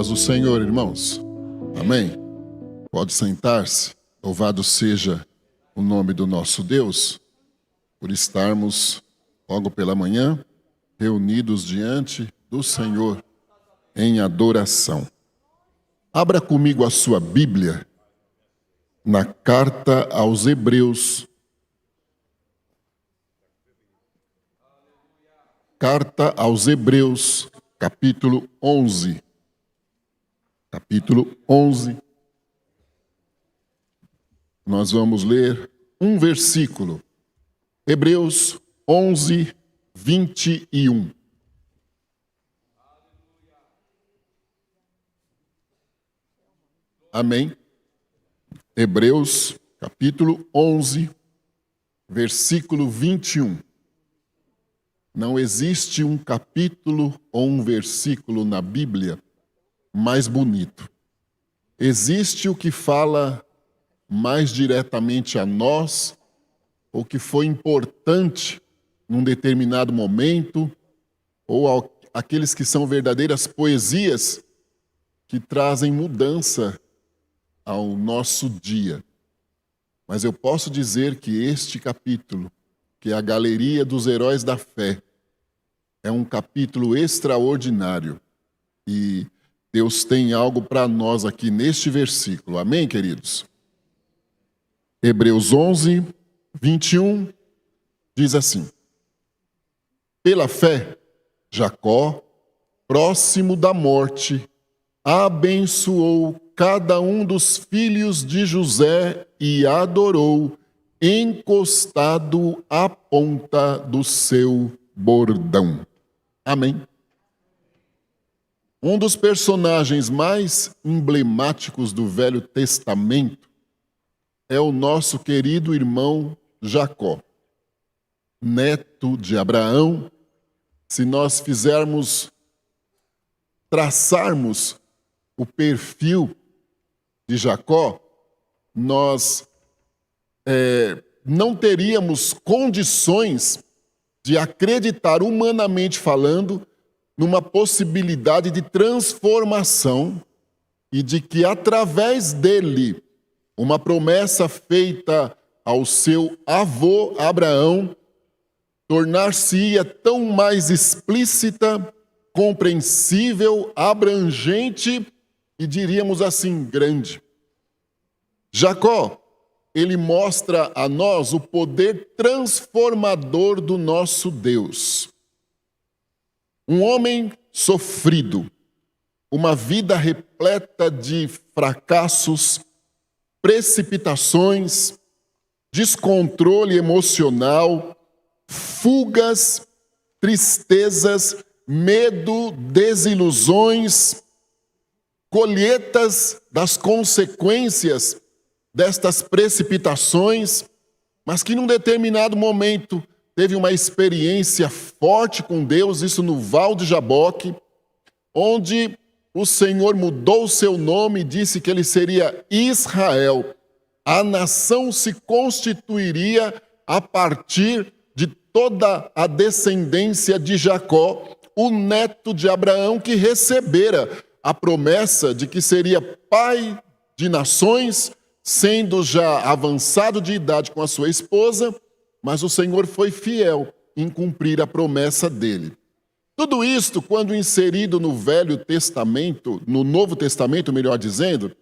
paz do Senhor, irmãos. Amém? Pode sentar-se. Louvado seja o nome do nosso Deus, por estarmos logo pela manhã reunidos diante do Senhor em adoração. Abra comigo a sua Bíblia na carta aos Hebreus. Carta aos Hebreus, capítulo 11. Capítulo 11. Nós vamos ler um versículo. Hebreus 11, 21. Amém? Hebreus, capítulo 11, versículo 21. Não existe um capítulo ou um versículo na Bíblia mais bonito. Existe o que fala mais diretamente a nós, ou que foi importante num determinado momento, ou aqueles que são verdadeiras poesias que trazem mudança ao nosso dia. Mas eu posso dizer que este capítulo, que é a Galeria dos Heróis da Fé, é um capítulo extraordinário. E Deus tem algo para nós aqui neste versículo. Amém, queridos? Hebreus 11, 21, diz assim: pela fé, Jacó, próximo da morte, abençoou cada um dos filhos de José e adorou, encostado à ponta do seu bordão. Amém. Um dos personagens mais emblemáticos do Velho Testamento é o nosso querido irmão Jacó, neto de Abraão. Se nós traçarmos o perfil de Jacó, nós não teríamos condições de acreditar, humanamente falando, numa possibilidade de transformação e de que, através dele, uma promessa feita ao seu avô Abraão tornar-se-ia tão mais explícita, compreensível, abrangente e, diríamos assim, grande. Jacó, ele mostra a nós o poder transformador do nosso Deus. Um homem sofrido, uma vida repleta de fracassos, precipitações, descontrole emocional, fugas, tristezas, medo, desilusões, colheitas das consequências destas precipitações, mas que num determinado momento teve uma experiência forte com Deus, isso no Val de Jaboque, onde o Senhor mudou o seu nome e disse que ele seria Israel. A nação se constituiria a partir de toda a descendência de Jacó, o neto de Abraão, que recebera a promessa de que seria pai de nações, sendo já avançado de idade com a sua esposa, mas o Senhor foi fiel em cumprir a promessa dele. Tudo isto, quando inserido no Velho Testamento, no Novo Testamento, melhor dizendo,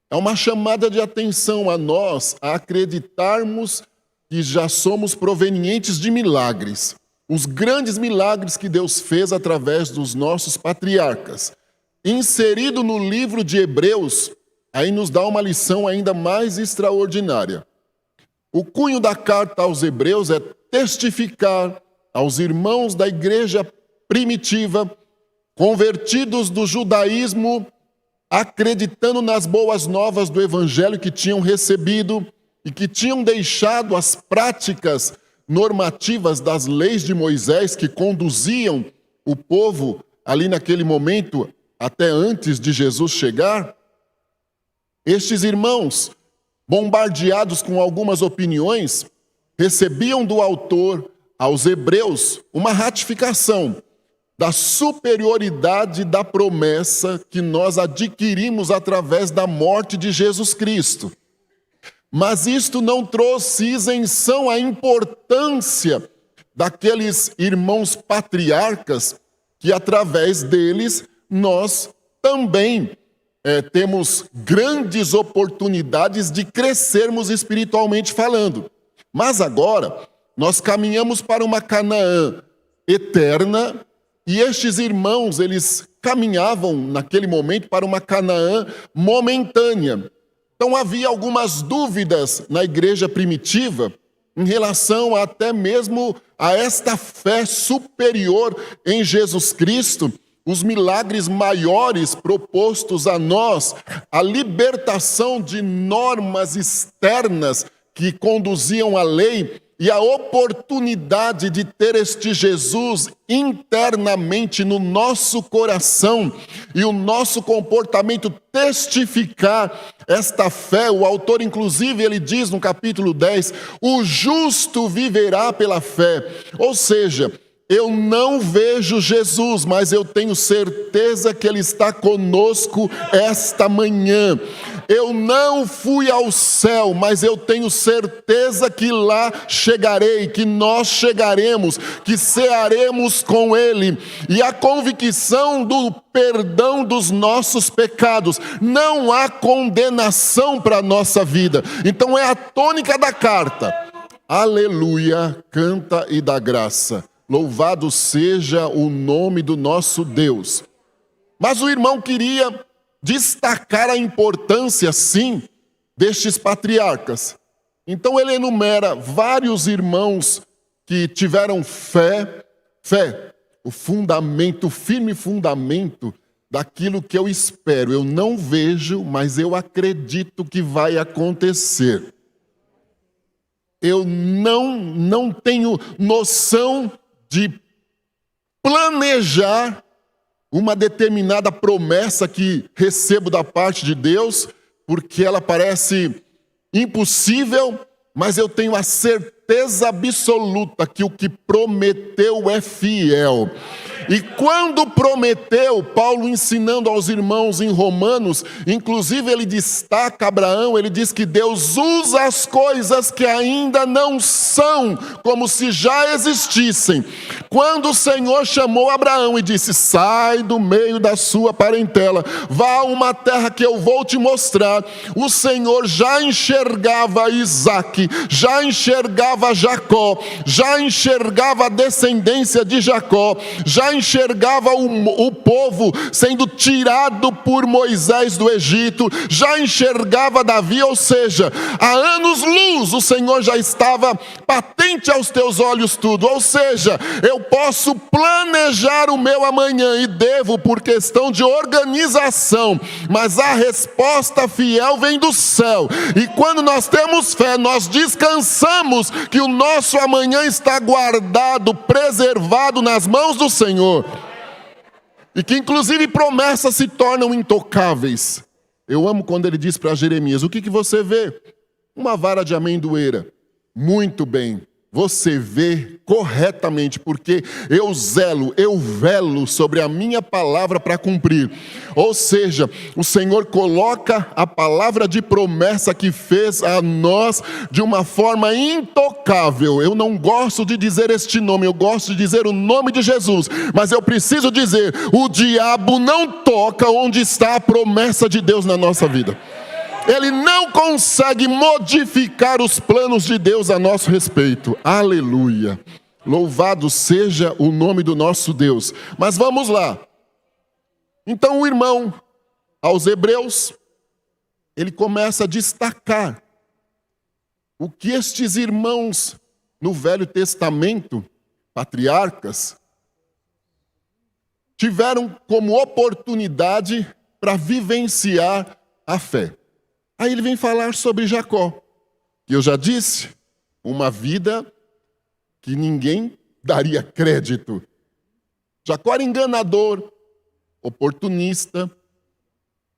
é uma chamada de atenção a nós a acreditarmos que já somos provenientes de milagres. Os grandes milagres que Deus fez através dos nossos patriarcas. Inserido no livro de Hebreus, aí nos dá uma lição ainda mais extraordinária. O cunho da carta aos Hebreus é testificar aos irmãos da igreja primitiva, convertidos do judaísmo, acreditando nas boas novas do evangelho que tinham recebido e que tinham deixado as práticas normativas das leis de Moisés que conduziam o povo ali naquele momento, até antes de Jesus chegar. Estes irmãos, bombardeados com algumas opiniões, recebiam do autor aos Hebreus uma ratificação da superioridade da promessa que nós adquirimos através da morte de Jesus Cristo. Mas isto não trouxe isenção à importância daqueles irmãos patriarcas, que através deles nós também temos grandes oportunidades de crescermos espiritualmente falando. Mas agora nós caminhamos para uma Canaã eterna, e estes irmãos, eles caminhavam naquele momento para uma Canaã momentânea. Então havia algumas dúvidas na igreja primitiva em relação até mesmo a esta fé superior em Jesus Cristo, os milagres maiores propostos a nós, a libertação de normas externas que conduziam à lei e a oportunidade de ter este Jesus internamente no nosso coração e o nosso comportamento testificar esta fé. O autor, inclusive, ele diz no capítulo 10, o justo viverá pela fé. Ou seja, eu não vejo Jesus, mas eu tenho certeza que Ele está conosco esta manhã. Eu não fui ao céu, mas eu tenho certeza que lá chegarei, que nós chegaremos, que cearemos com Ele. E a convicção do perdão dos nossos pecados, não há condenação para a nossa vida. Então é a tônica da carta. Aleluia, canta e dá graça. Louvado seja o nome do nosso Deus. Mas o irmão queria destacar a importância, sim, destes patriarcas. Então ele enumera vários irmãos que tiveram fé, o fundamento, o firme fundamento daquilo que eu espero. Eu não vejo, mas eu acredito que vai acontecer. Eu não tenho noção de planejar uma determinada promessa que recebo da parte de Deus, porque ela parece impossível, mas eu tenho a certeza absoluta que o que prometeu é fiel. E quando prometeu, Paulo ensinando aos irmãos em Romanos, inclusive ele destaca Abraão, ele diz que Deus usa as coisas que ainda não são, como se já existissem. Quando o Senhor chamou Abraão e disse, sai do meio da sua parentela, vá a uma terra que eu vou te mostrar, o Senhor já enxergava Isaque, já enxergava Jacó, já enxergava a descendência de Jacó, já enxergava o povo sendo tirado por Moisés do Egito, já enxergava Davi, ou seja, há anos-luz o Senhor já estava patente aos teus olhos tudo, ou seja, eu posso planejar o meu amanhã e devo por questão de organização, mas a resposta fiel vem do céu, e quando nós temos fé, nós descansamos que o nosso amanhã está guardado, preservado nas mãos do Senhor. E que inclusive promessas se tornam intocáveis. Eu amo quando ele diz para Jeremias, o que você vê? Uma vara de amendoeira. Muito bem, você vê corretamente, porque eu velo sobre a minha palavra para cumprir. Ou seja, o Senhor coloca a palavra de promessa que fez a nós de uma forma intocável. Eu não gosto de dizer este nome, eu gosto de dizer o nome de Jesus. Mas eu preciso dizer, o diabo não toca onde está a promessa de Deus na nossa vida. Ele não consegue modificar os planos de Deus a nosso respeito. Aleluia. Louvado seja o nome do nosso Deus. Mas vamos lá. Então o irmão, aos Hebreus, ele começa a destacar o que estes irmãos no Velho Testamento, patriarcas, tiveram como oportunidade para vivenciar a fé. Aí ele vem falar sobre Jacó, que eu já disse, uma vida que ninguém daria crédito. Jacó era enganador, oportunista,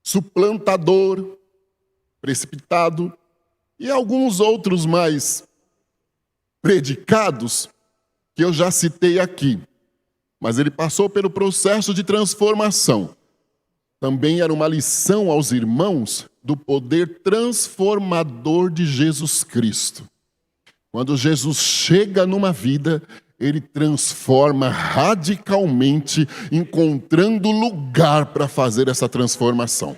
suplantador, precipitado, e alguns outros mais predicados que eu já citei aqui. mas ele passou pelo processo de transformação. Também era uma lição aos irmãos do poder transformador de Jesus Cristo. Quando Jesus chega numa vida, ele transforma radicalmente, encontrando lugar para fazer essa transformação.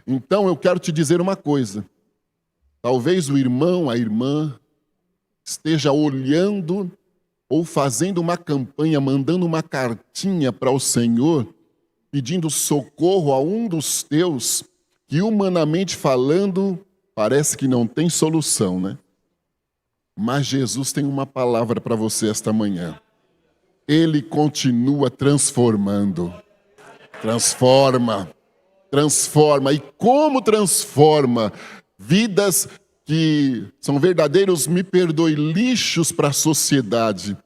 Então eu quero te dizer uma coisa. Talvez o irmão, a irmã, esteja olhando ou fazendo uma campanha, mandando uma cartinha para o Senhor, pedindo socorro a um dos teus, que humanamente falando, parece que não tem solução, né? Mas Jesus tem uma palavra para você esta manhã. Ele continua transformando. Transforma. E como transforma? Vidas que são verdadeiros, me perdoe, lixos para a sociedade.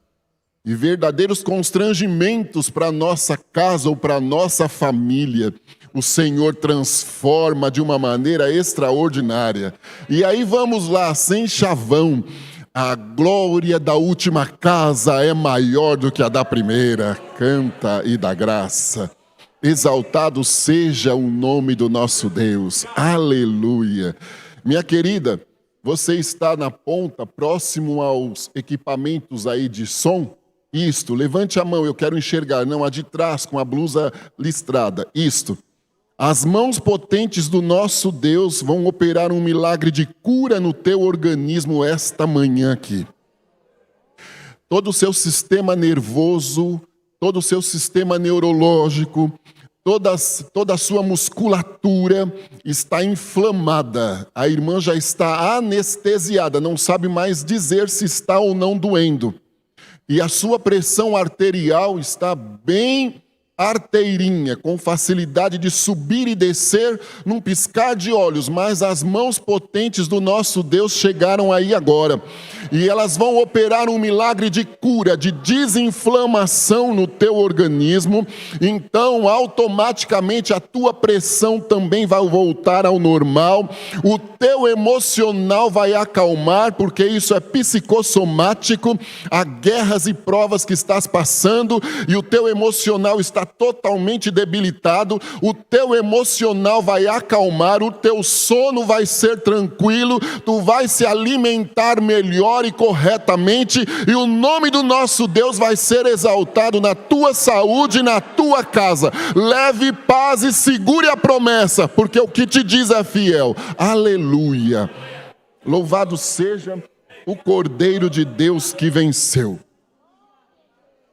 E verdadeiros constrangimentos para a nossa casa ou para a nossa família. O Senhor transforma de uma maneira extraordinária. E aí vamos lá, sem chavão. A glória da última casa é maior do que a da primeira. Canta e dá graça. Exaltado seja o nome do nosso Deus. Aleluia. Minha querida, você está na ponta, próximo aos equipamentos aí de som? Isto, levante a mão, eu quero enxergar. Não, a de trás, com a blusa listrada. Isto. As mãos potentes do nosso Deus vão operar um milagre de cura no teu organismo esta manhã aqui. Todo o seu sistema nervoso, todo o seu sistema neurológico, toda a sua musculatura está inflamada. A irmã já está anestesiada, não sabe mais dizer se está ou não doendo. E a sua pressão arterial está bem arteirinha, com facilidade de subir e descer num piscar de olhos, mas as mãos potentes do nosso Deus chegaram aí agora, e elas vão operar um milagre de cura, de desinflamação no teu organismo. Então automaticamente a tua pressão também vai voltar ao normal, o teu emocional vai acalmar, porque isso é psicossomático. Há guerras e provas que estás passando, e o teu emocional está totalmente debilitado. O teu emocional vai acalmar, o teu sono vai ser tranquilo, tu vai se alimentar melhor e corretamente, e o nome do nosso Deus vai ser exaltado na tua saúde e na tua casa. Leve paz e segure a promessa, porque o que te diz é fiel. Aleluia. Louvado seja o Cordeiro de Deus que venceu.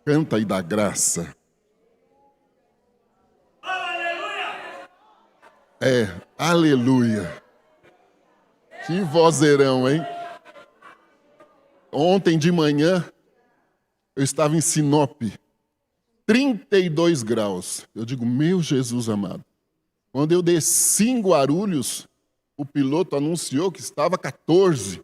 Canta e dá graça. Aleluia. Que vozeirão, hein? Ontem de manhã, eu estava em Sinop, 32 graus. Eu digo, meu Jesus amado. Quando eu desci em Guarulhos, o piloto anunciou que estava 14.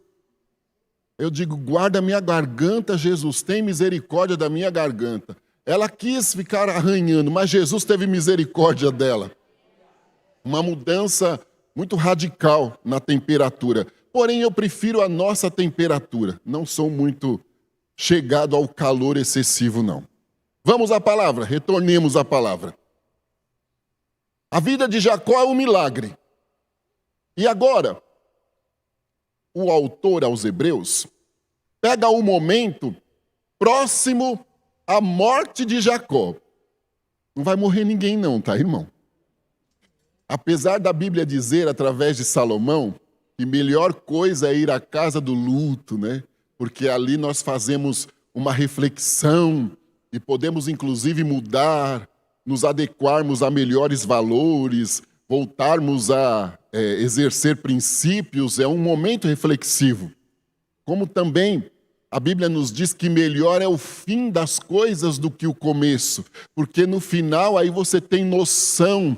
Eu digo, guarda minha garganta, Jesus, tem misericórdia da minha garganta. Ela quis ficar arranhando, mas Jesus teve misericórdia dela. Uma mudança muito radical na temperatura. Porém, eu prefiro a nossa temperatura. Não sou muito chegado ao calor excessivo, não. Vamos à palavra, retornemos à palavra. A vida de Jacó é um milagre. E agora, o autor aos Hebreus pega o momento próximo à morte de Jacó. Não vai morrer ninguém não, tá, irmão? Apesar da Bíblia dizer, através de Salomão, que melhor coisa é ir à casa do luto, né? Porque ali nós fazemos uma reflexão e podemos inclusive mudar, nos adequarmos a melhores valores, voltarmos a exercer princípios. É um momento reflexivo. Como também a Bíblia nos diz que melhor é o fim das coisas do que o começo, porque no final aí você tem noção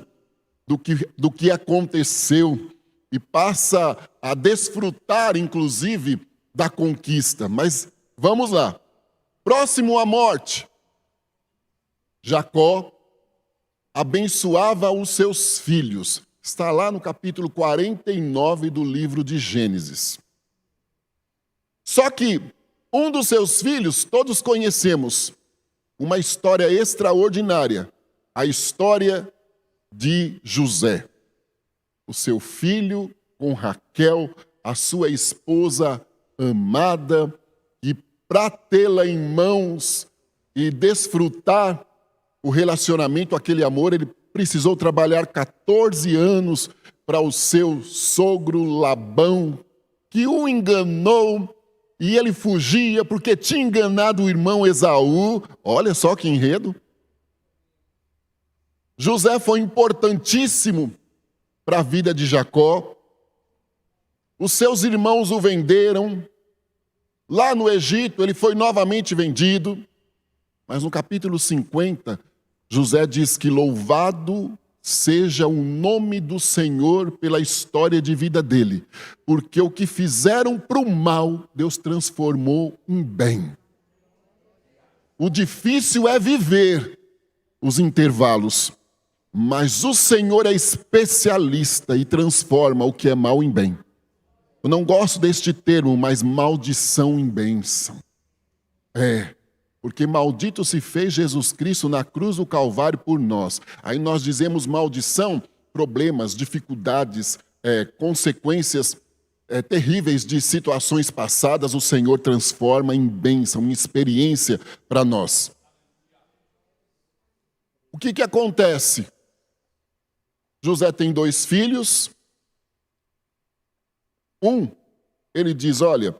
do que aconteceu e passa a desfrutar, inclusive, da conquista. Mas vamos lá. Próximo à morte, Jacó abençoava os seus filhos. Está lá no capítulo 49 do livro de Gênesis. Só que um dos seus filhos, todos conhecemos, uma história extraordinária, a história de José. O seu filho com Raquel, a sua esposa amada, e para tê-la em mãos e desfrutar o relacionamento, aquele amor, ele precisou trabalhar 14 anos para o seu sogro Labão, que o enganou e ele fugia porque tinha enganado o irmão Esaú. Olha só que enredo. José foi importantíssimo para a vida de Jacó. Os seus irmãos o venderam. Lá no Egito ele foi novamente vendido. Mas no capítulo 50, José diz que louvado seja o nome do Senhor pela história de vida dele, porque o que fizeram para o mal, Deus transformou em bem. O difícil é viver os intervalos, mas o Senhor é especialista e transforma o que é mal em bem. Eu não gosto deste termo, mas maldição em bênção. Porque maldito se fez Jesus Cristo na cruz do Calvário por nós. Aí nós dizemos maldição, problemas, dificuldades, consequências terríveis de situações passadas, o Senhor transforma em bênção, em experiência para nós. O que acontece? José tem 2 filhos. Ele diz, olha,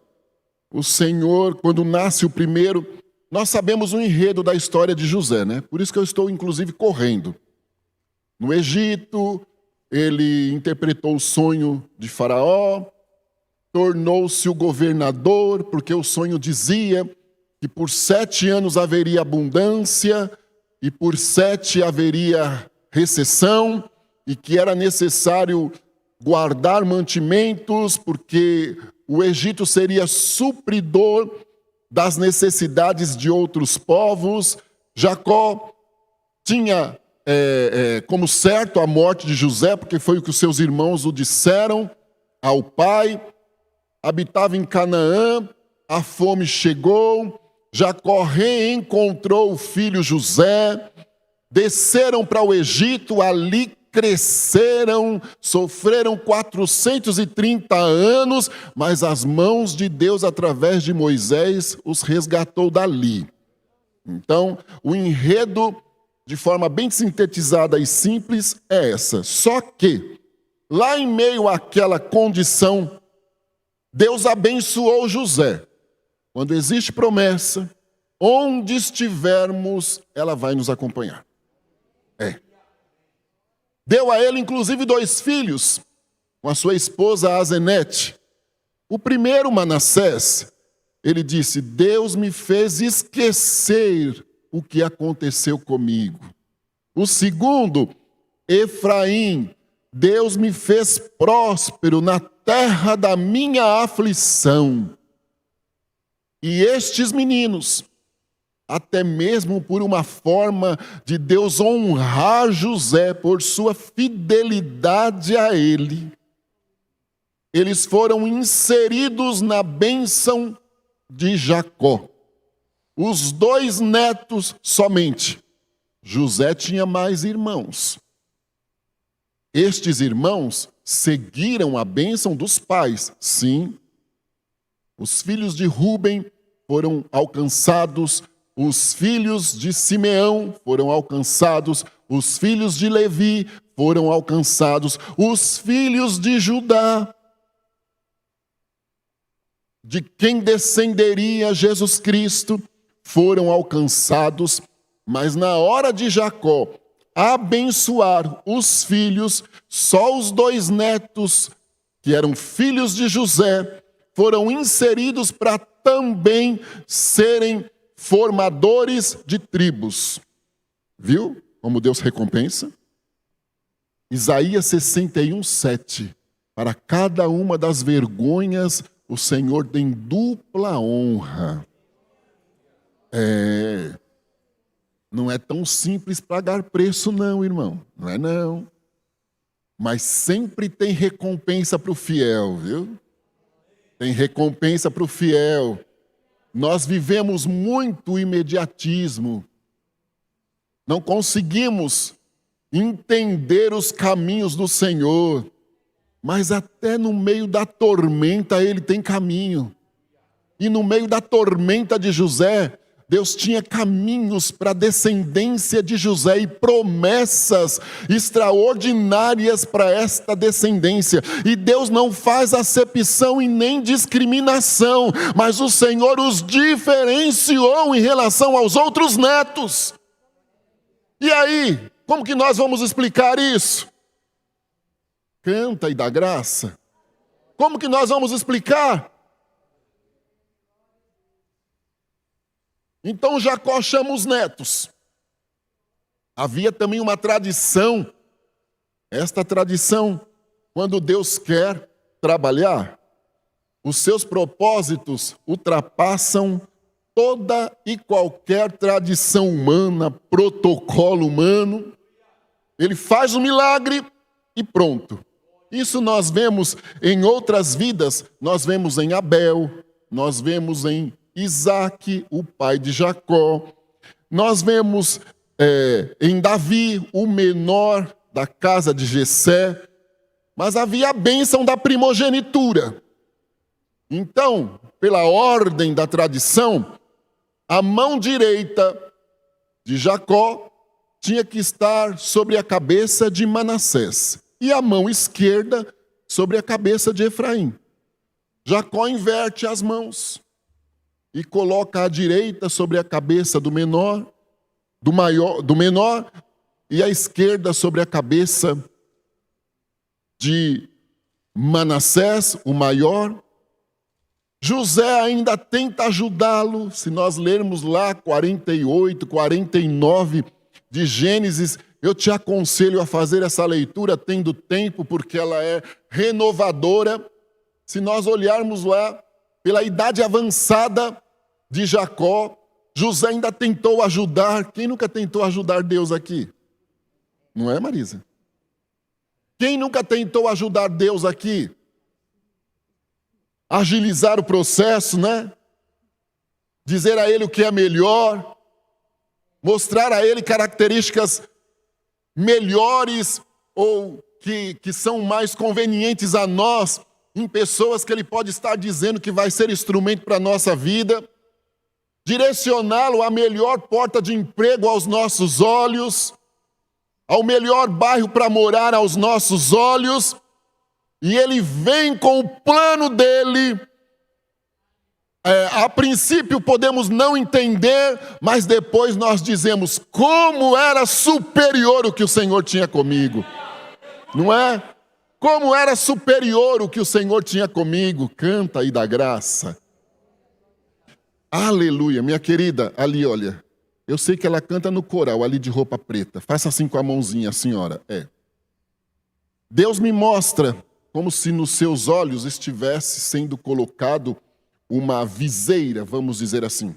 o Senhor, quando nasce o primeiro... Nós sabemos o enredo da história de José, né? Por isso que eu estou, inclusive, correndo. No Egito, ele interpretou o sonho de Faraó, tornou-se o governador, porque o sonho dizia que por 7 anos haveria abundância e por 7 haveria recessão, e que era necessário guardar mantimentos, porque o Egito seria supridor das necessidades de outros povos. Jacó tinha como certo a morte de José, porque foi o que os seus irmãos o disseram ao pai. Habitava em Canaã, a fome chegou, Jacó reencontrou o filho José, desceram para o Egito, ali cresceram, sofreram 430 anos, mas as mãos de Deus, através de Moisés, os resgatou dali. Então, o enredo, de forma bem sintetizada e simples, é essa. Só que, lá em meio àquela condição, Deus abençoou José. Quando existe promessa, onde estivermos, ela vai nos acompanhar. Deu a ele, inclusive, 2 filhos, com a sua esposa Azenete. O primeiro, Manassés, ele disse, Deus me fez esquecer o que aconteceu comigo. O segundo, Efraim, Deus me fez próspero na terra da minha aflição. E estes meninos, até mesmo por uma forma de Deus honrar José por sua fidelidade a ele, eles foram inseridos na bênção de Jacó. Os 2 netos somente. José tinha mais irmãos. Estes irmãos seguiram a bênção dos pais, sim. Os filhos de Rúben foram alcançados, os filhos de Simeão foram alcançados, os filhos de Levi foram alcançados, os filhos de Judá, de quem descenderia Jesus Cristo, foram alcançados, mas na hora de Jacó abençoar os filhos, só os 2 netos, que eram filhos de José, foram inseridos para também serem formadores de tribos. Viu como Deus recompensa? Isaías 61:7. Para cada uma das vergonhas, o Senhor tem dupla honra. Não é tão simples pagar preço não, irmão. Não é não. Mas sempre tem recompensa para o fiel, viu? Tem recompensa para o fiel. Nós vivemos muito imediatismo. não conseguimos entender os caminhos do Senhor, mas até no meio da tormenta Ele tem caminho. E no meio da tormenta de José, Deus tinha caminhos para a descendência de José e promessas extraordinárias para esta descendência. E Deus não faz acepção e nem discriminação, mas o Senhor os diferenciou em relação aos outros netos. E aí, como que nós vamos explicar isso? Canta e dá graça. Como que nós vamos explicar? Então Jacó chama os netos. Havia também uma tradição. Esta tradição, quando Deus quer trabalhar, os seus propósitos ultrapassam toda e qualquer tradição humana, protocolo humano. Ele faz um milagre e pronto. Isso nós vemos em outras vidas. Nós vemos em Abel, nós vemos em Isaac, o pai de Jacó. Nós vemos em Davi, o menor da casa de Jessé. Mas havia a bênção da primogenitura. Então, pela ordem da tradição, a mão direita de Jacó tinha que estar sobre a cabeça de Manassés e a mão esquerda sobre a cabeça de Efraim. Jacó inverte as mãos e coloca a direita sobre a cabeça do menor e a esquerda sobre a cabeça de Manassés, o maior. José ainda tenta ajudá-lo. Se nós lermos lá 48, 49 de Gênesis, eu te aconselho a fazer essa leitura tendo tempo, porque ela é renovadora. Se nós olharmos lá, pela idade avançada de Jacó, José ainda tentou ajudar. Quem nunca tentou ajudar Deus aqui? Não é, Marisa? Quem nunca tentou ajudar Deus aqui? Agilizar o processo, né? Dizer a Ele o que é melhor, mostrar a Ele características melhores ou que são mais convenientes a nós, em pessoas que Ele pode estar dizendo que vai ser instrumento para a nossa vida, direcioná-lo à melhor porta de emprego aos nossos olhos, ao melhor bairro para morar aos nossos olhos, e Ele vem com o plano dEle. A princípio podemos não entender, mas depois nós dizemos, como era superior o que o Senhor tinha comigo, não é? Como era superior o que o Senhor tinha comigo. Canta e dá graça. Aleluia, minha querida, ali olha, eu sei que ela canta no coral, ali de roupa preta, faça assim com a mãozinha, a senhora, Deus me mostra como se nos seus olhos estivesse sendo colocado uma viseira, vamos dizer assim.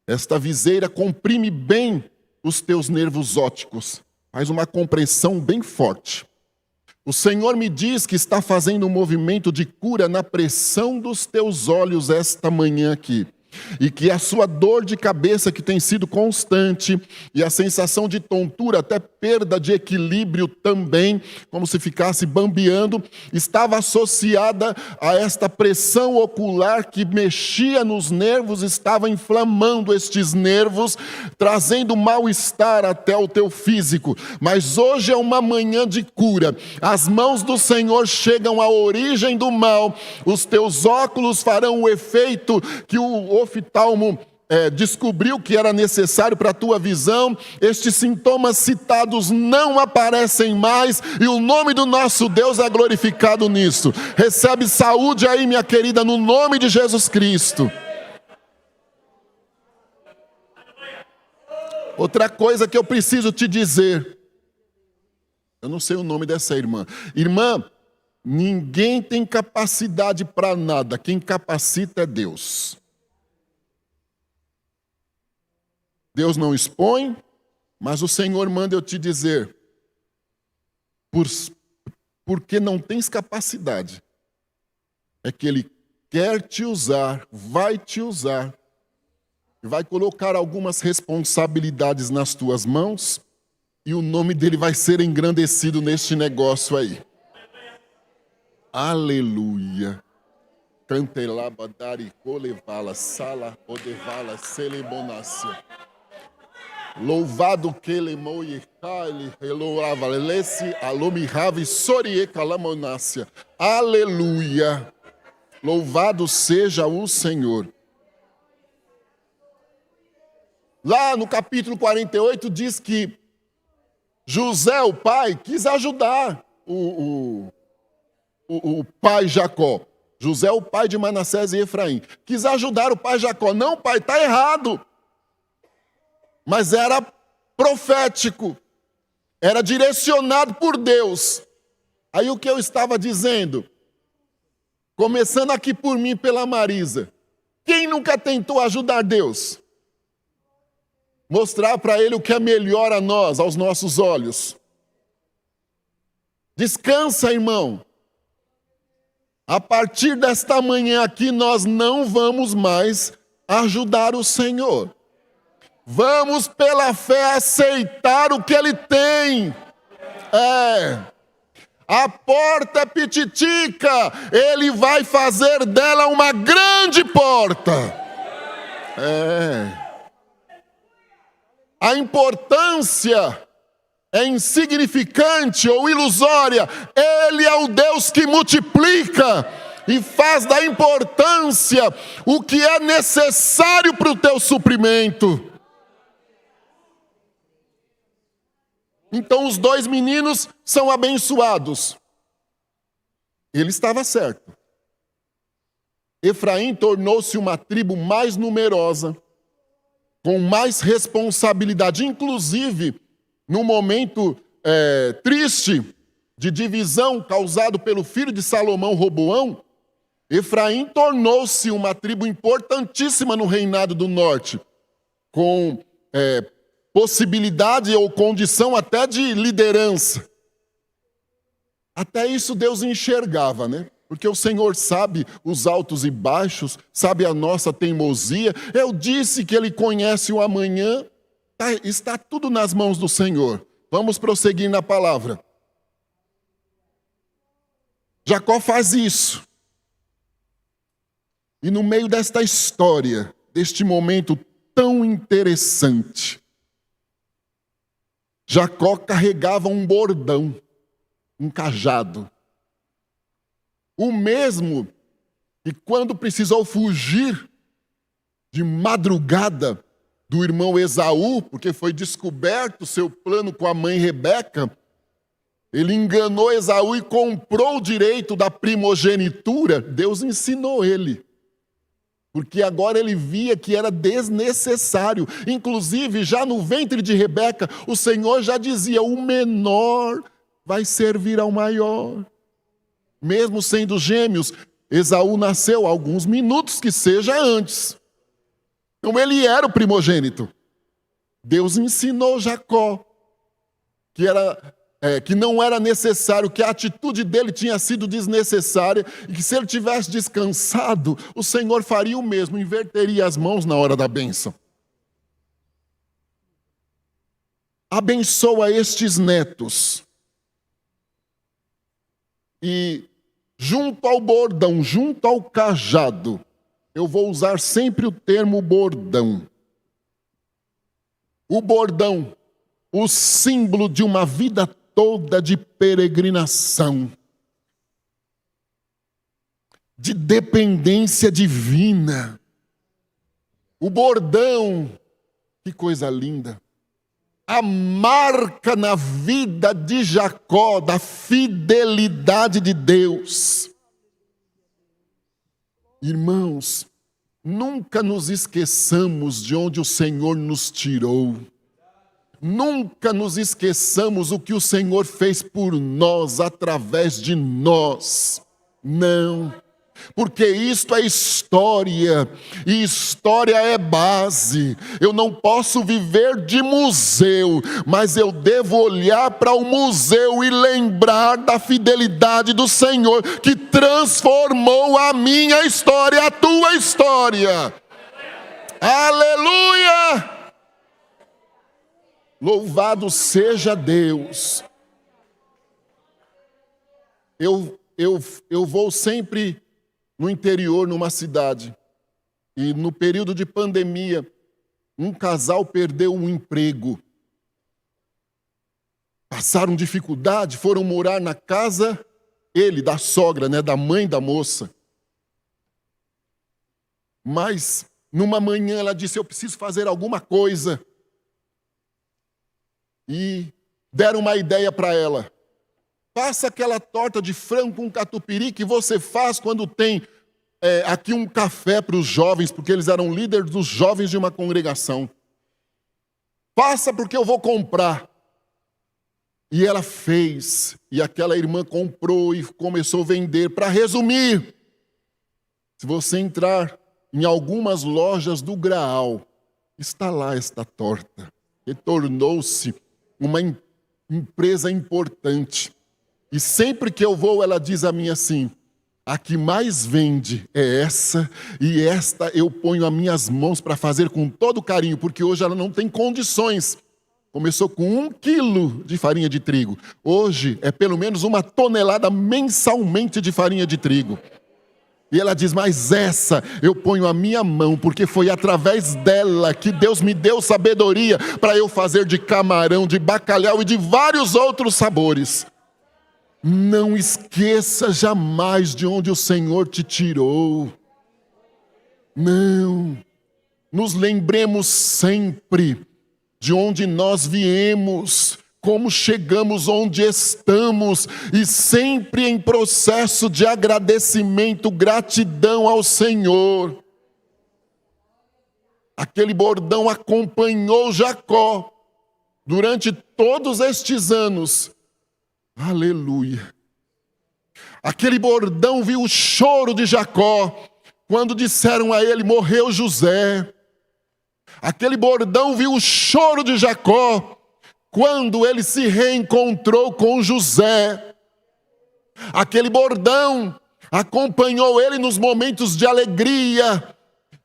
Esta viseira comprime bem os teus nervos ópticos, faz uma compressão bem forte. O Senhor me diz que está fazendo um movimento de cura na pressão dos teus olhos esta manhã aqui. E que a sua dor de cabeça, que tem sido constante, e a sensação de tontura, até perda de equilíbrio também, como se ficasse bambeando, estava associada a esta pressão ocular que mexia nos nervos, estava inflamando estes nervos, trazendo mal-estar até o teu físico. Mas hoje é uma manhã de cura. As mãos do Senhor chegam à origem do mal, os teus óculos farão o efeito que o oftalmo descobriu que era necessário para a tua visão. Estes sintomas citados não aparecem mais e o nome do nosso Deus é glorificado nisso. Recebe saúde aí, minha querida, no nome de Jesus Cristo. Outra coisa que eu preciso te dizer, eu não sei o nome dessa irmã. Irmã, ninguém tem capacidade para nada, quem capacita é Deus. Deus não expõe, mas o Senhor manda eu te dizer, porque não tens capacidade, é que Ele quer te usar, vai te usar, vai colocar algumas responsabilidades nas tuas mãos, E o nome dele vai ser engrandecido neste negócio aí. Aleluia. Cantelaba dari colevala sala odevala celebonácia. Louvado que ele moie cale eloava lesse alomihave sorie calamonácia. Aleluia. Louvado seja o Senhor. Lá no capítulo 48 diz que José, o pai, quis ajudar o pai Jacó. José, o pai de Manassés e Efraim. Quis ajudar o pai Jacó. Não, pai, está errado. Mas era profético. Era direcionado por Deus. Aí o que eu estava dizendo? Começando aqui por mim, pela Marisa. Quem nunca tentou ajudar Deus? Mostrar para ele o que é melhor a nós, aos nossos olhos. Descansa, irmão. A partir desta manhã aqui, nós não vamos mais ajudar o Senhor. Vamos, pela fé, aceitar o que Ele tem. A porta é pititica. Ele vai fazer dela uma grande porta. A importância é insignificante ou ilusória. Ele é o Deus que multiplica e faz da importância o que é necessário para o teu suprimento. Então os 2 meninos são abençoados. Ele estava certo. Efraim tornou-se uma tribo mais numerosa, com mais responsabilidade, inclusive no momento triste de divisão causado pelo filho de Salomão, Roboão. Efraim tornou-se uma tribo importantíssima no reinado do norte, com possibilidade ou condição até de liderança. Até isso Deus enxergava, né? Porque o Senhor sabe os altos e baixos, sabe a nossa teimosia. Eu disse que Ele conhece o amanhã. Está tudo nas mãos do Senhor. Vamos prosseguir na palavra. Jacó faz isso. E no meio desta história, deste momento tão interessante, Jacó carregava um bordão, um cajado. O mesmo que quando precisou fugir de madrugada do irmão Esaú, porque foi descoberto seu plano com a mãe Rebeca, ele enganou Esaú e comprou o direito da primogenitura. Deus ensinou ele, porque agora ele via que era desnecessário. Inclusive, já no ventre de Rebeca, o Senhor já dizia: o menor vai servir ao maior. Mesmo sendo gêmeos, Esaú nasceu alguns minutos que seja antes. Então ele era o primogênito. Deus ensinou Jacó que não era necessário, que a atitude dele tinha sido desnecessária e que se ele tivesse descansado, o Senhor faria o mesmo, inverteria as mãos na hora da bênção. Abençoa estes netos. E junto ao bordão, junto ao cajado, eu vou usar sempre o termo bordão. O bordão, o símbolo de uma vida toda de peregrinação, de dependência divina. O bordão, que coisa linda. A marca na vida de Jacó da fidelidade de Deus. Irmãos, nunca nos esqueçamos de onde o Senhor nos tirou. Nunca nos esqueçamos o que o Senhor fez por nós, através de nós. Não. Porque isto é história, e história é base. Eu não posso viver de museu, mas eu devo olhar para o museu e lembrar da fidelidade do Senhor, que transformou a minha história, a tua história. Aleluia! Louvado seja Deus. Eu vou sempre no interior, numa cidade. E no período de pandemia, um casal perdeu um emprego. Passaram dificuldade, foram morar na casa, ele, da sogra, né, da mãe da moça. Mas, numa manhã, ela disse, eu preciso fazer alguma coisa. E deram uma ideia para ela. Faça aquela torta de frango com catupiry que você faz quando tem aqui um café para os jovens, porque eles eram líderes dos jovens de uma congregação. Faça porque eu vou comprar. E ela fez, e aquela irmã comprou e começou a vender. Para resumir, se você entrar em algumas lojas do Graal, está lá esta torta. E tornou-se uma empresa importante. E sempre que eu vou, ela diz a mim assim, a que mais vende é essa, e esta eu ponho as minhas mãos para fazer com todo carinho, porque hoje ela não tem condições. Começou com 1 quilo de farinha de trigo. Hoje é pelo menos 1 tonelada mensalmente de farinha de trigo. E ela diz, mas essa eu ponho a minha mão, porque foi através dela que Deus me deu sabedoria para eu fazer de camarão, de bacalhau e de vários outros sabores. Não esqueça jamais de onde o Senhor te tirou. Não. Nos lembremos sempre de onde nós viemos, como chegamos onde estamos, e sempre em processo de agradecimento, gratidão ao Senhor. Aquele bordão acompanhou Jacó durante todos estes anos. Aleluia. Aquele bordão viu o choro de Jacó, quando disseram a ele, morreu José. Aquele bordão viu o choro de Jacó, quando ele se reencontrou com José. Aquele bordão acompanhou ele nos momentos de alegria,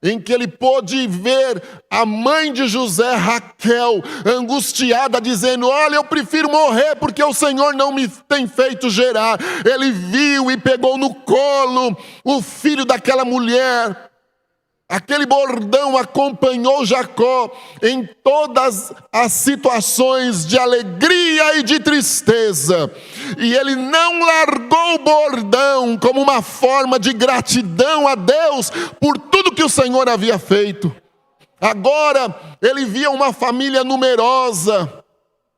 em que ele pôde ver a mãe de José, Raquel, angustiada, dizendo, olha, eu prefiro morrer porque o Senhor não me tem feito gerar. Ele viu e pegou no colo o filho daquela mulher. Aquele bordão acompanhou Jacó em todas as situações de alegria e de tristeza. E ele não largou o bordão como uma forma de gratidão a Deus por tudo que o Senhor havia feito. Agora ele via uma família numerosa,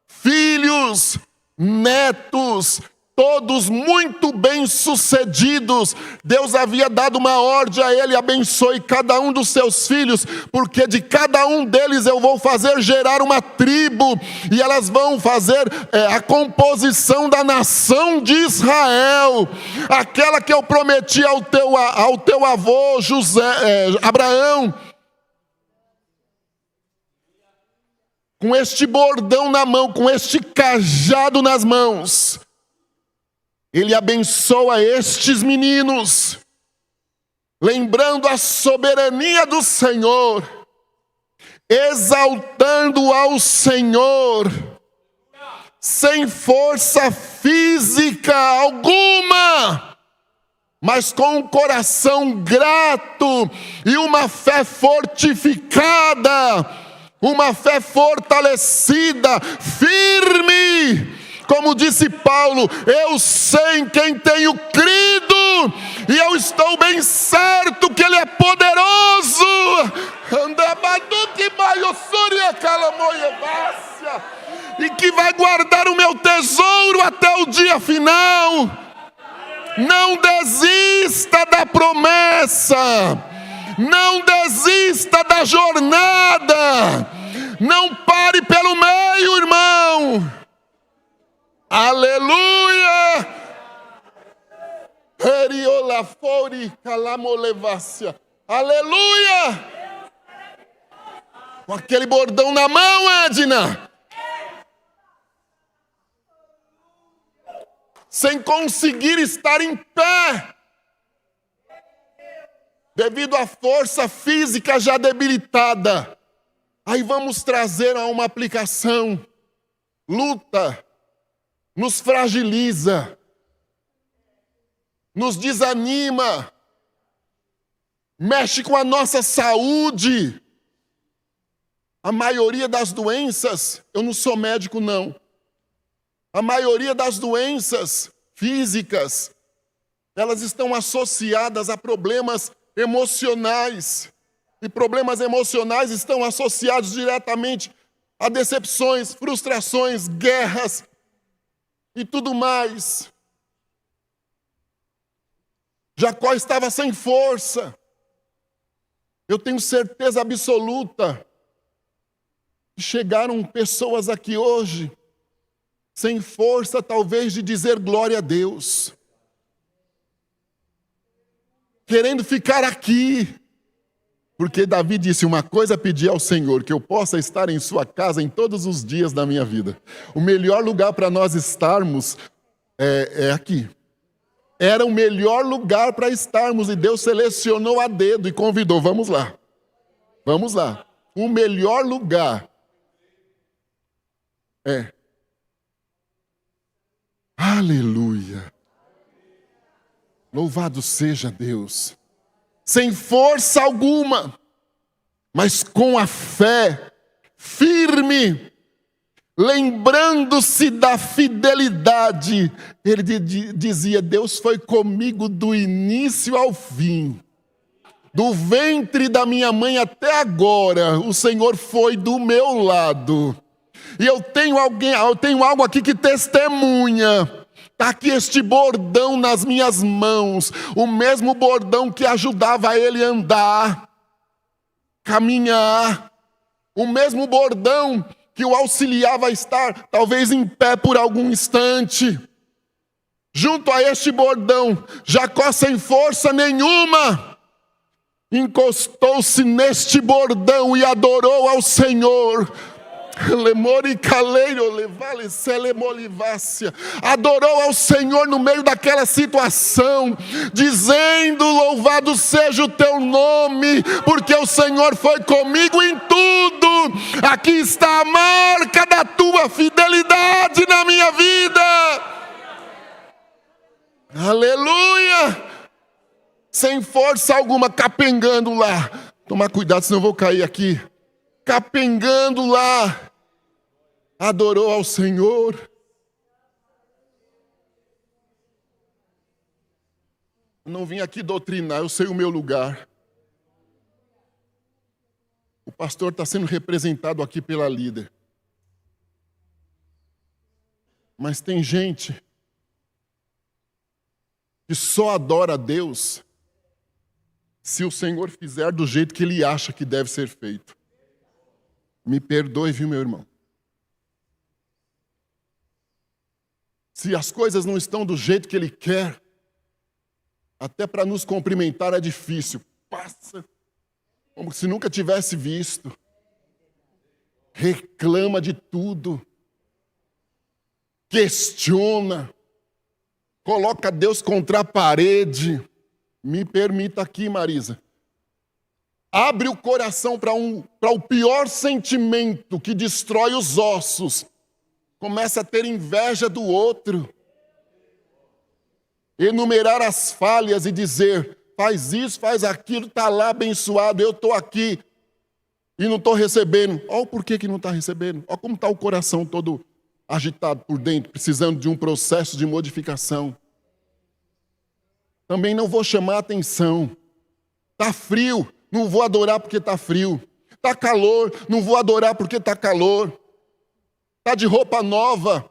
filhos, netos, todos muito bem-sucedidos. Deus havia dado uma ordem a ele, abençoe cada um dos seus filhos, porque de cada um deles eu vou fazer gerar uma tribo, e elas vão fazer a composição da nação de Israel, aquela que eu prometi ao teu avô Abraão. Com este bordão na mão, com este cajado nas mãos, ele abençoa estes meninos, lembrando a soberania do Senhor, exaltando ao Senhor, sem força física alguma, mas com um coração grato e uma fé fortificada, uma fé fortalecida, firme. Como disse Paulo, eu sei em quem tenho crido, e eu estou bem certo que Ele é poderoso, e que vai guardar o meu tesouro até o dia final. Não desista da promessa, não desista da jornada, não pare pelo meio, irmão. Aleluia! Aleluia! Com aquele bordão na mão, Edna, sem conseguir estar em pé, devido à força física já debilitada, Aí vamos trazer a uma aplicação. Luta, nos fragiliza, nos desanima, mexe com a nossa saúde. A maioria das doenças, eu não sou médico não, a maioria das doenças físicas, elas estão associadas a problemas emocionais. E problemas emocionais estão associados diretamente a decepções, frustrações, guerras e tudo mais. Jacó estava sem força. Eu tenho certeza absoluta que chegaram pessoas aqui hoje sem força, talvez, de dizer glória a Deus, querendo ficar aqui, porque Davi disse: uma coisa pedi ao Senhor, que eu possa estar em sua casa em todos os dias da minha vida. O melhor lugar para nós estarmos é aqui. Era o melhor lugar para estarmos, e Deus selecionou a dedo e convidou: vamos lá, vamos lá. O melhor lugar aleluia. Louvado seja Deus. Sem força alguma, mas com a fé firme, lembrando-se da fidelidade. Ele dizia: Deus foi comigo do início ao fim. Do ventre da minha mãe até agora, o Senhor foi do meu lado. E eu tenho algo aqui que testemunha. Está aqui este bordão nas minhas mãos, o mesmo bordão que ajudava ele a andar, caminhar, o mesmo bordão que o auxiliava a estar, talvez em pé por algum instante. Junto a este bordão, Jacó, sem força nenhuma, encostou-se neste bordão e adorou ao Senhor. Adorou ao Senhor no meio daquela situação, dizendo: louvado seja o teu nome, porque o Senhor foi comigo em tudo. Aqui está a marca da tua fidelidade na minha vida. Aleluia. Sem força alguma, capengando lá. Tomar cuidado, senão eu vou cair aqui. Capengando lá, adorou ao Senhor. Eu não vim aqui doutrinar, eu sei o meu lugar. O pastor está sendo representado aqui pela líder. Mas tem gente que só adora a Deus se o Senhor fizer do jeito que ele acha que deve ser feito. Me perdoe, viu, meu irmão? Se as coisas não estão do jeito que ele quer, até para nos cumprimentar é difícil. Passa como se nunca tivesse visto. Reclama de tudo. Questiona. Coloca Deus contra a parede. Me permita aqui, Marisa. Abre o coração para o pior sentimento que destrói os ossos. Começa a ter inveja do outro. Enumerar as falhas e dizer: faz isso, faz aquilo, está lá abençoado, eu estou aqui e não estou recebendo. Olha o porquê que não está recebendo. Olha como está o coração todo agitado por dentro, precisando de um processo de modificação. Também não vou chamar a atenção. Está frio. Não vou adorar porque está frio. Está calor, não vou adorar porque está calor. Está de roupa nova,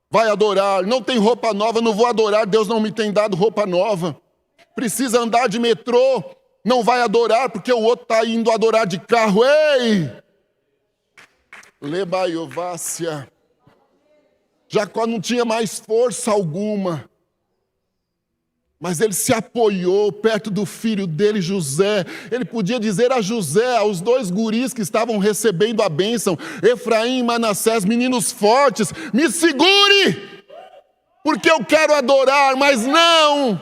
vai adorar. Não tem roupa nova, não vou adorar, Deus não me tem dado roupa nova. Precisa andar de metrô, não vai adorar porque o outro está indo adorar de carro. Ei! Lebaiovácia. Jacó não tinha mais força alguma. Mas ele se apoiou perto do filho dele, José. Ele podia dizer a José, aos dois guris que estavam recebendo a bênção, Efraim e Manassés, meninos fortes: me segure, porque eu quero adorar. Mas não,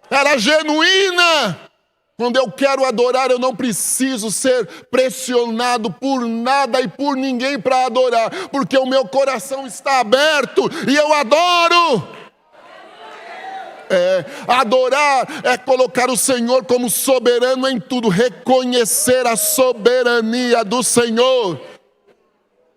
era genuína. Quando eu quero adorar, eu não preciso ser pressionado por nada e por ninguém para adorar, porque o meu coração está aberto e eu adoro. Adorar é colocar o Senhor como soberano em tudo, reconhecer a soberania do Senhor.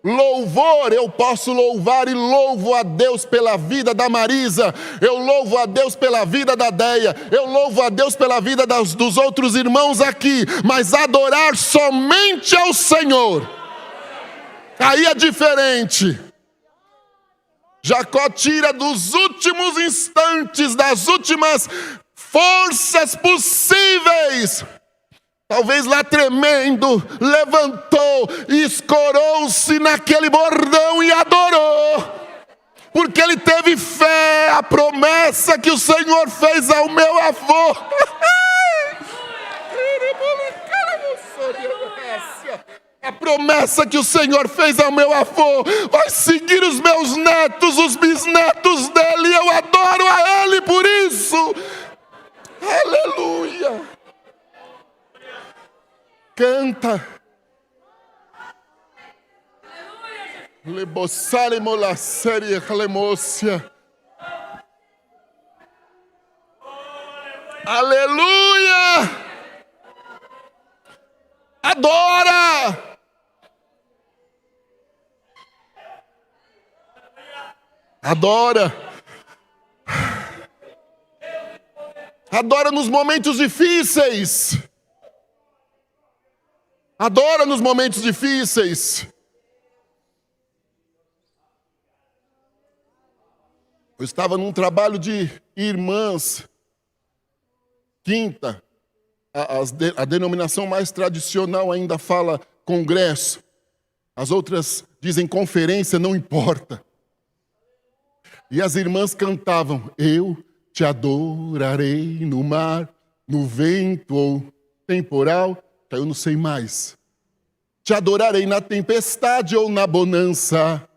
Louvor, eu posso louvar e louvo a Deus pela vida da Marisa, eu louvo a Deus pela vida da Deia, eu louvo a Deus pela vida dos outros irmãos aqui, mas adorar somente ao Senhor, aí é diferente. Jacó tira dos últimos instantes, das últimas forças possíveis, talvez lá tremendo, levantou, escorou-se naquele bordão e adorou, porque ele teve fé, a promessa que o Senhor fez ao meu avô. A promessa que o Senhor fez ao meu avô vai seguir os meus netos, os bisnetos dele, eu adoro a ele por isso. Aleluia. Canta. Lebossare molasserie clemôcia. Aleluia. Adora. Adora. Adora nos momentos difíceis. Adora nos momentos difíceis. Eu estava num trabalho de irmãs, quinta, a denominação mais tradicional ainda fala congresso, as outras dizem conferência, não importa. E as irmãs cantavam: eu te adorarei no mar, no vento ou temporal, eu não sei mais. Te adorarei na tempestade ou na bonança,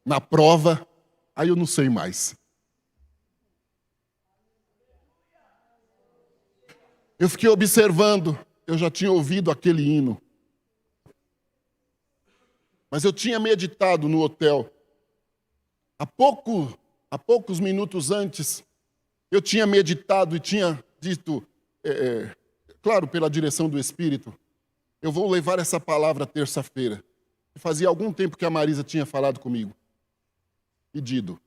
na prova, aí eu não sei mais. Eu fiquei observando, eu já tinha ouvido aquele hino. Mas eu tinha meditado no hotel. Há poucos minutos antes, eu tinha meditado e tinha dito, claro, pela direção do Espírito, eu vou levar essa palavra terça-feira. Fazia algum tempo que a Marisa tinha falado comigo. Pedido.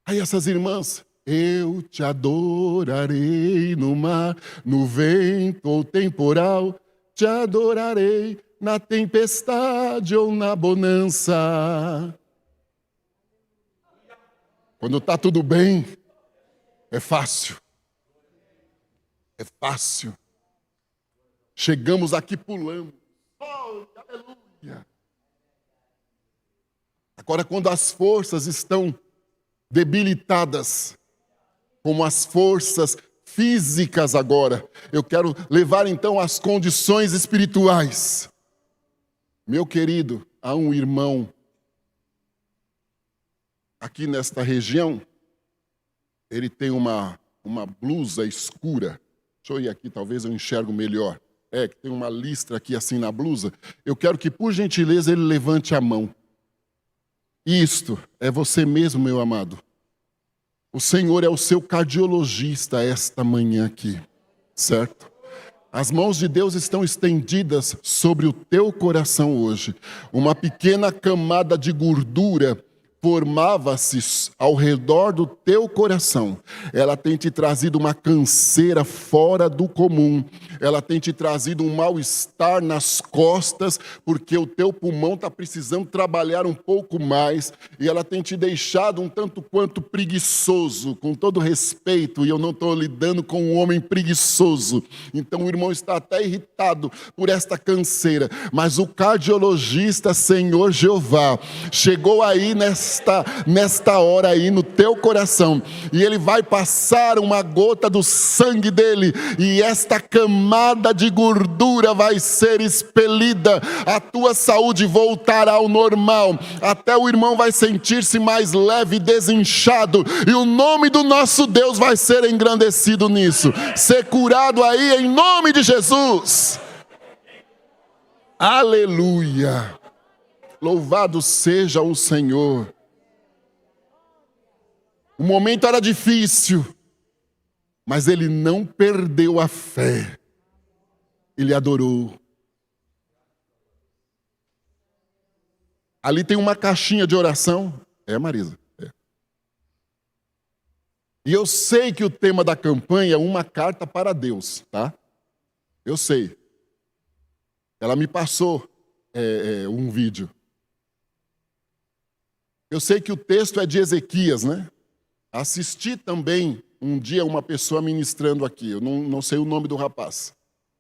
Aí essas irmãs, eu te adorarei no mar, no vento ou temporal, te adorarei na tempestade ou na bonança. Quando está tudo bem, é fácil. É fácil. Chegamos aqui pulando. Oh, aleluia. Agora, quando as forças estão debilitadas, como as forças físicas agora, eu quero levar então as condições espirituais. Meu querido, há um irmão aqui nesta região, ele tem uma blusa escura. Deixa eu ir aqui, talvez eu enxergo melhor. Que tem uma listra aqui assim na blusa. Eu quero que, por gentileza, ele levante a mão. Isto é você mesmo, meu amado. O Senhor é o seu cardiologista esta manhã aqui, certo? As mãos de Deus estão estendidas sobre o teu coração hoje. Uma pequena camada de gordura formava-se ao redor do teu coração. Ela tem te trazido uma canseira fora do comum. Ela tem te trazido um mal-estar nas costas, porque o teu pulmão está precisando trabalhar um pouco mais. E ela tem te deixado um tanto quanto preguiçoso, com todo respeito. E eu não estou lidando com um homem preguiçoso. Então o irmão está até irritado por esta canseira. Mas o cardiologista, Senhor Jeová, chegou aí nessa nesta hora aí no teu coração. E Ele vai passar uma gota do sangue dele, e esta camada de gordura vai ser expelida. A tua saúde voltará ao normal. Até o irmão vai sentir-se mais leve e desinchado. E o nome do nosso Deus vai ser engrandecido nisso. Ser curado aí em nome de Jesus. Aleluia. Louvado seja o Senhor. O momento era difícil, mas ele não perdeu a fé. Ele adorou. Ali tem uma caixinha de oração. É, Marisa? É. E eu sei que o tema da campanha é uma carta para Deus, tá? Eu sei. Ela me passou um vídeo. Eu sei que o texto é de Ezequias, né? Assisti também um dia uma pessoa ministrando aqui. Eu não sei o nome do rapaz.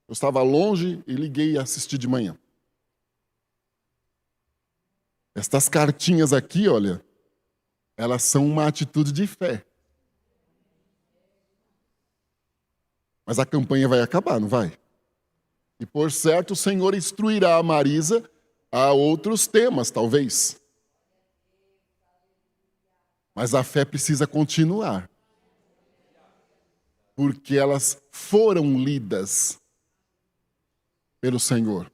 Eu estava longe e liguei e assisti de manhã. Estas cartinhas aqui, olha, elas são uma atitude de fé. Mas a campanha vai acabar, não vai? E por certo o Senhor instruirá a Marisa a outros temas, talvez. Mas a fé precisa continuar. Porque elas foram lidas pelo Senhor.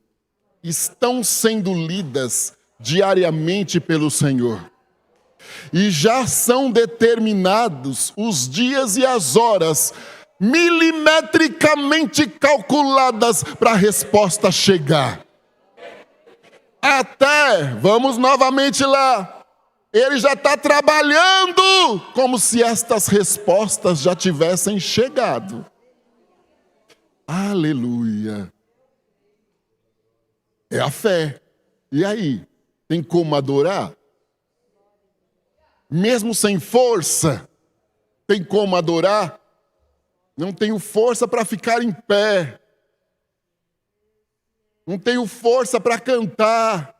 Estão sendo lidas diariamente pelo Senhor. E já são determinados os dias e as horas milimetricamente calculadas para a resposta chegar. Até, vamos novamente lá, ele já está trabalhando como se estas respostas já tivessem chegado. Aleluia. É a fé. E aí, tem como adorar? Mesmo sem força, tem como adorar? Não tenho força para ficar em pé. Não tenho força para cantar.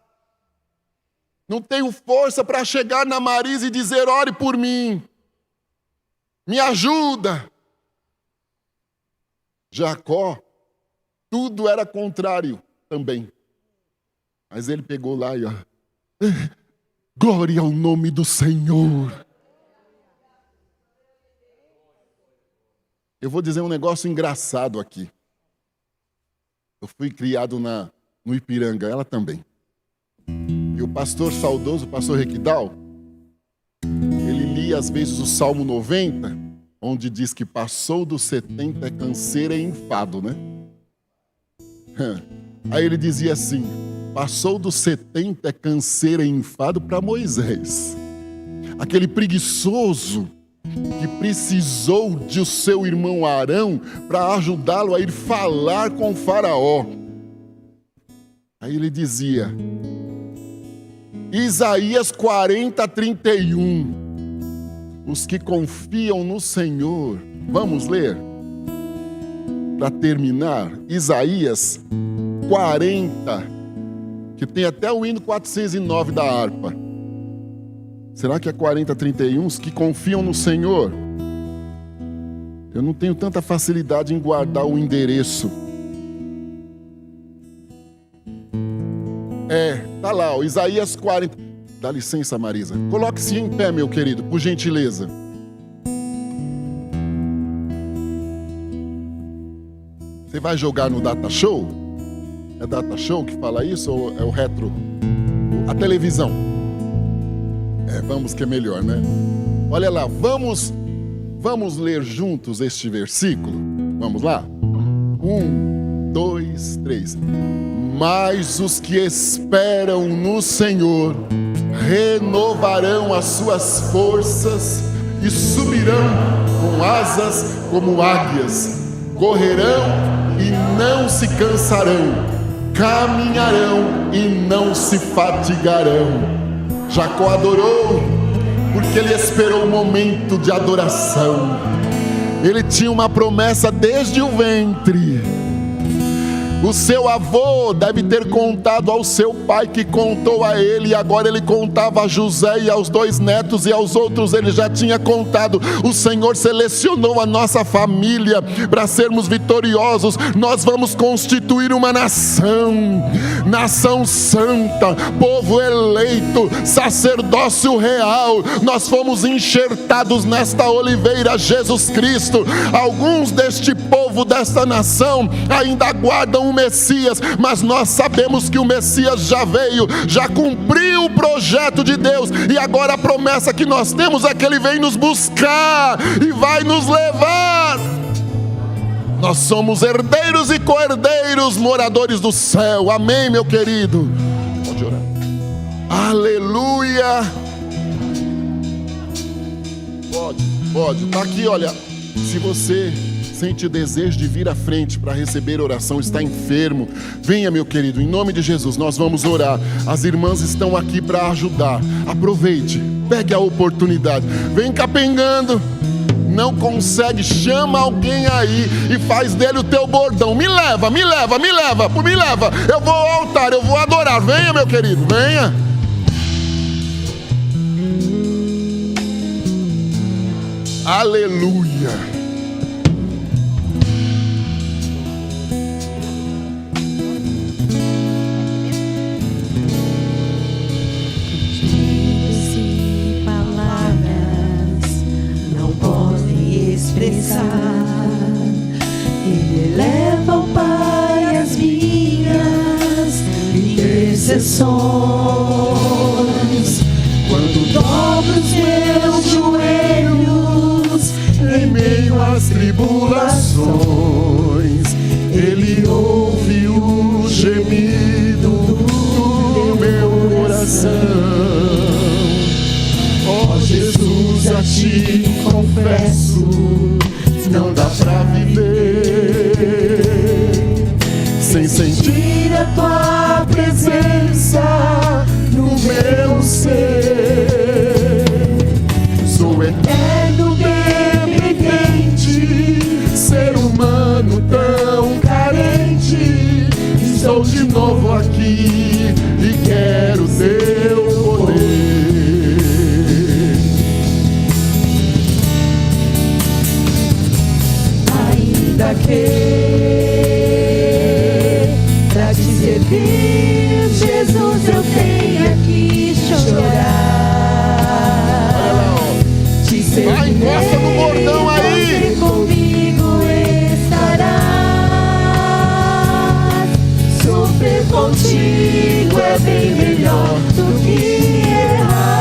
Não tenho força para chegar na Marisa e dizer: ore por mim. Me ajuda. Jacó, tudo era contrário também. Mas ele pegou lá e ó, glória ao nome do Senhor. Eu vou dizer um negócio engraçado aqui. Eu fui criado no Ipiranga, ela também. E o pastor saudoso, o pastor Requidal, ele lia às vezes o Salmo 90, onde diz que passou dos 70 é canseira e enfado, né? Aí ele dizia assim: passou dos 70 é canseira e enfado para Moisés. Aquele preguiçoso que precisou de o seu irmão Arão para ajudá-lo a ir falar com o faraó. Aí ele dizia, Isaías 40:31, os que confiam no Senhor. Vamos ler? Para terminar, Isaías 40, que tem até o hino 409 da harpa. Será que é 40:31? Os que confiam no Senhor. Eu não tenho tanta facilidade em guardar o endereço. Tá lá, ó, Isaías 40. Dá licença, Marisa. Coloque-se em pé, meu querido, por gentileza. Você vai jogar no Data Show? É Data Show que fala isso ou é o retro? A televisão. Vamos que é melhor, né? Olha lá, vamos ler juntos este versículo? Vamos lá? 1, 2, 3. Mas os que esperam no Senhor renovarão as suas forças e subirão com asas como águias. Correrão e não se cansarão, caminharão e não se fatigarão. Jacó adorou, porque ele esperou o momento de adoração. Ele tinha uma promessa desde o ventre. O seu avô deve ter contado ao seu pai, que contou a ele, e agora ele contava a José e aos 2 netos, e aos outros ele já tinha contado. O Senhor selecionou a nossa família para sermos vitoriosos. Nós vamos constituir uma nação, nação santa, povo eleito, sacerdócio real. Nós fomos enxertados nesta oliveira, Jesus Cristo. Alguns deste povo, desta nação, ainda aguardam o Messias, mas nós sabemos que o Messias já veio, já cumpriu o projeto de Deus, e agora a promessa que nós temos é que Ele vem nos buscar e vai nos levar. Nós somos herdeiros e co-herdeiros, moradores do céu. Amém, meu querido? Pode orar. Aleluia. Pode. Está aqui, olha. Se você sente desejo de vir à frente para receber oração, está enfermo, venha, meu querido, em nome de Jesus, nós vamos orar. As irmãs estão aqui para ajudar. Aproveite, pegue a oportunidade. Vem capengando. Não consegue, chama alguém aí e faz dele o teu bordão. Me leva. Eu vou ao altar, eu vou adorar. Venha, meu querido, venha. Aleluia. Ele eleva ao Pai as minhas intercessões. Quando dobro os meus joelhos em meio às tribulações, Ele ouve o gemido do meu coração. Ó Jesus, a Ti confesso, não dá pra viver sem sentir a Tua presença no meu ser. Sou eterno dependente, ser humano tão carente. Estou de novo aqui e quero Teu poder. Pra te servir, Jesus, eu tenho que chorar. Te Vai, encosta no bordão aí. Comigo estarás. Sofrer contigo é bem melhor do que errar.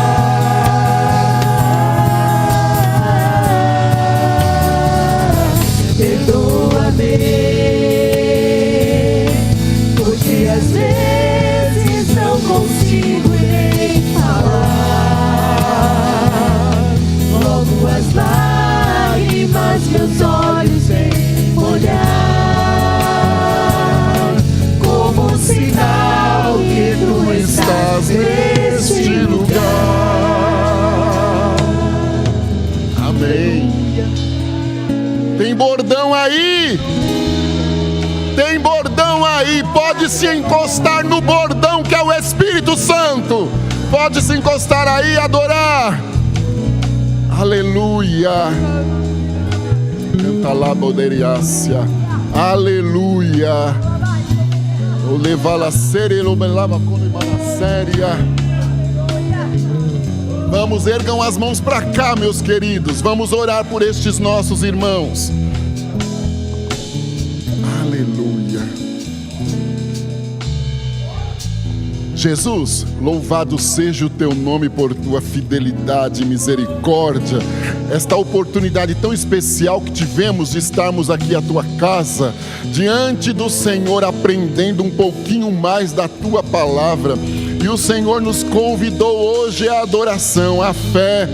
Porque às vezes não consigo nem falar. Logo as lágrimas meus olhos vêm molhar, como um sinal que Tu estás neste lugar. Amém. Tem bordão aí? Tem bordão aí? Pode se encostar no bordão, que é o Espírito Santo. Pode se encostar aí e adorar. Aleluia. Canta lá, boderiácia. Aleluia. O levala séria, o belava quando imana séria. Vamos, ergam as mãos para cá, meus queridos. Vamos orar por estes nossos irmãos. Aleluia. Jesus, louvado seja o Teu nome por Tua fidelidade e misericórdia. Esta oportunidade tão especial que tivemos de estarmos aqui à Tua casa, diante do Senhor, aprendendo um pouquinho mais da Tua palavra. E o Senhor nos convidou hoje à adoração, à fé.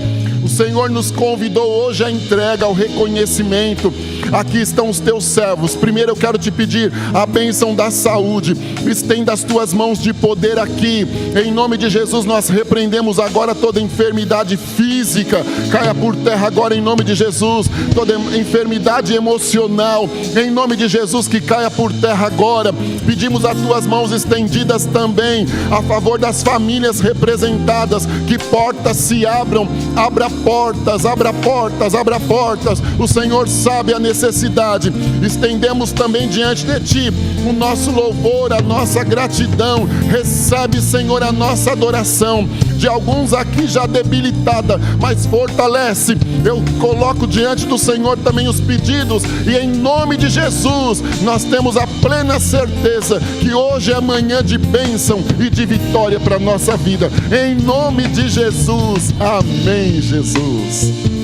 O Senhor nos convidou hoje à entrega, ao reconhecimento. Aqui estão os teus servos. Primeiro eu quero te pedir a bênção da saúde. Estenda as tuas mãos de poder aqui. Em nome de Jesus nós repreendemos agora toda enfermidade física. Caia por terra agora em nome de Jesus. Toda enfermidade emocional, em nome de Jesus, que caia por terra agora. Pedimos as tuas mãos estendidas também a favor das famílias representadas. Que portas se abram. Abra portas, abra portas, abra portas. O Senhor sabe a necessidade. Estendemos também diante de Ti o nosso louvor, a nossa gratidão. Recebe, Senhor, a nossa adoração. De alguns aqui já debilitada, mas fortalece. Eu coloco diante do Senhor também os pedidos, e em nome de Jesus nós temos a plena certeza que hoje é manhã de bênção e de vitória para a nossa vida. Em nome de Jesus, amém, Jesus.